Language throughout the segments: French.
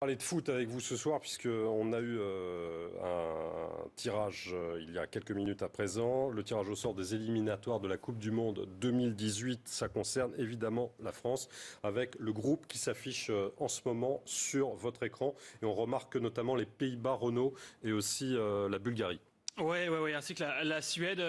Parler de foot avec vous ce soir puisqu'on a eu un tirage il y a quelques minutes à présent, le tirage au sort des éliminatoires de la Coupe du Monde 2018. Ça concerne évidemment la France avec le groupe qui s'affiche en ce moment sur votre écran et on remarque notamment les Pays-Bas, Renault et aussi la Bulgarie. Oui, ainsi que la Suède.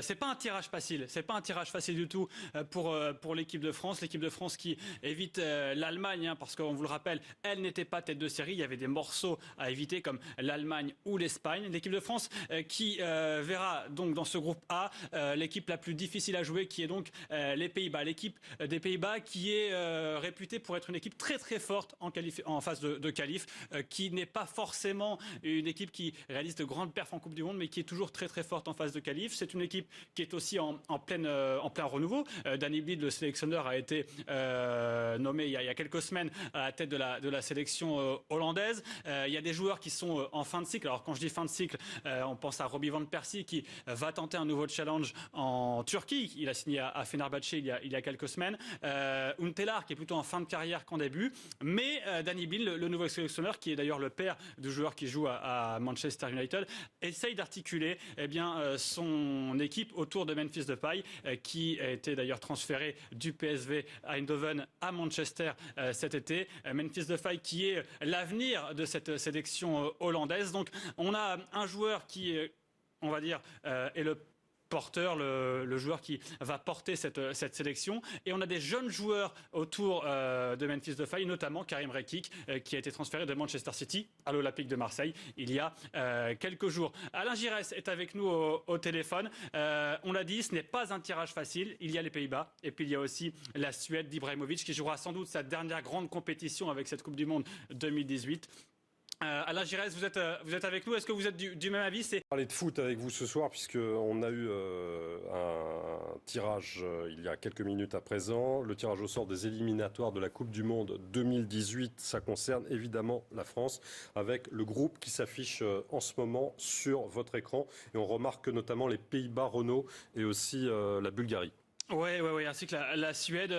C'est pas un tirage facile. C'est pas un tirage facile du tout pour l'équipe de France. L'équipe de France qui évite l'Allemagne, parce qu'on vous le rappelle, elle n'était pas tête de série. Il y avait des morceaux à éviter comme l'Allemagne ou l'Espagne. L'équipe de France qui verra donc dans ce groupe A l'équipe la plus difficile à jouer, qui est donc les Pays-Bas. L'équipe des Pays-Bas qui est réputée pour être une équipe très très forte en phase de qualif, qui n'est pas forcément une équipe qui réalise de grandes perfs en Coupe du Monde, mais qui est toujours très très forte en phase de qualif. C'est une équipe qui est aussi en plein renouveau. Danny Blind, le sélectionneur, a été nommé il y a quelques semaines à la tête de la sélection hollandaise. Il y a des joueurs qui sont en fin de cycle. Alors quand je dis fin de cycle, on pense à Robby van Persie qui va tenter un nouveau challenge en Turquie. Il a signé à Fenerbahçe il y a quelques semaines. Untelar qui est plutôt en fin de carrière qu'en début. Mais Danny Blind, le nouveau sélectionneur, qui est d'ailleurs le père du joueur qui joue à Manchester United, essaye d'articuler son équipe autour de Memphis Depay, qui a été d'ailleurs transféré du PSV Eindhoven à Manchester cet été. Memphis Depay qui est l'avenir de cette sélection hollandaise. Donc on a un joueur qui, on va dire, est le porteur, le joueur qui va porter cette sélection. Et on a des jeunes joueurs autour de Memphis Depay, notamment Karim Rekik, qui a été transféré de Manchester City à l'Olympique de Marseille il y a quelques jours. Alain Giresse est avec nous au téléphone. On l'a dit, ce n'est pas un tirage facile. Il y a les Pays-Bas et puis il y a aussi la Suède d'Ibrahimovic, qui jouera sans doute sa dernière grande compétition avec cette Coupe du Monde 2018. Alain Giresse, vous êtes avec nous. Est-ce que vous êtes du même avis? Parler de foot avec vous ce soir puisqu'on a eu un tirage il y a quelques minutes à présent, le tirage au sort des éliminatoires de la Coupe du Monde 2018. Ça concerne évidemment la France avec le groupe qui s'affiche en ce moment sur votre écran et on remarque notamment les Pays-Bas, Renault et aussi la Bulgarie. Oui, ainsi que la Suède.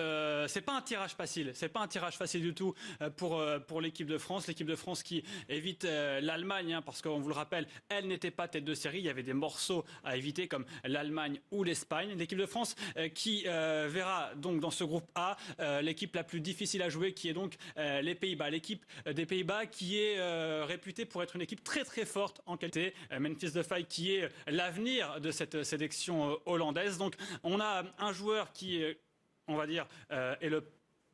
C'est pas un tirage facile. C'est pas un tirage facile du tout pour l'équipe de France. L'équipe de France qui évite l'Allemagne, parce qu'on vous le rappelle, elle n'était pas tête de série. Il y avait des morceaux à éviter comme l'Allemagne ou l'Espagne. L'équipe de France qui verra donc dans ce groupe A l'équipe la plus difficile à jouer, qui est donc les Pays-Bas. L'équipe des Pays-Bas qui est réputée pour être une équipe très très forte en qualité. Memphis Depay qui est l'avenir de cette sélection hollandaise. Donc on a un joueur qui, on va dire, est le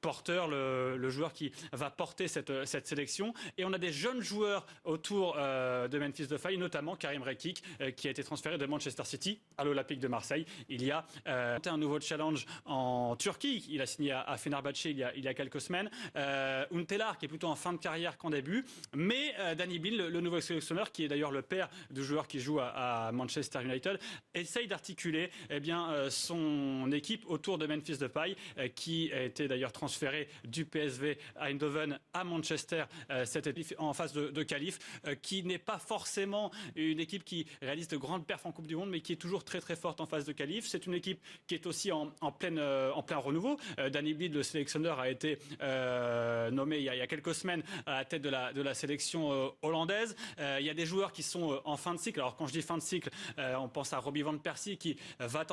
porteur, le joueur qui va porter cette sélection. Et on a des jeunes joueurs autour de Memphis Depay, notamment Karim Rekik, qui a été transféré de Manchester City à l'Olympique de Marseille il y a un nouveau challenge en Turquie. Il a signé à Fenerbahçe il y a quelques semaines. Untelar qui est plutôt en fin de carrière qu'en début. Mais Danny Blind, le nouveau sélectionneur, qui est d'ailleurs le père du joueur qui joue à Manchester United, essaye d'articuler son équipe autour de Memphis Depay, qui a été d'ailleurs transféré du PSV Eindhoven à Manchester cet été en phase de qualif, qui n'est pas forcément une équipe qui réalise de grandes perfs en Coupe du Monde, mais qui est toujours très très forte en phase de qualif. C'est une équipe qui est aussi en plein renouveau. Danny Blind, le sélectionneur, a été nommé il y a quelques semaines à la tête de la sélection hollandaise. Il y a des joueurs qui sont en fin de cycle. Alors quand je dis fin de cycle, on pense à Robby van Persie qui va tenter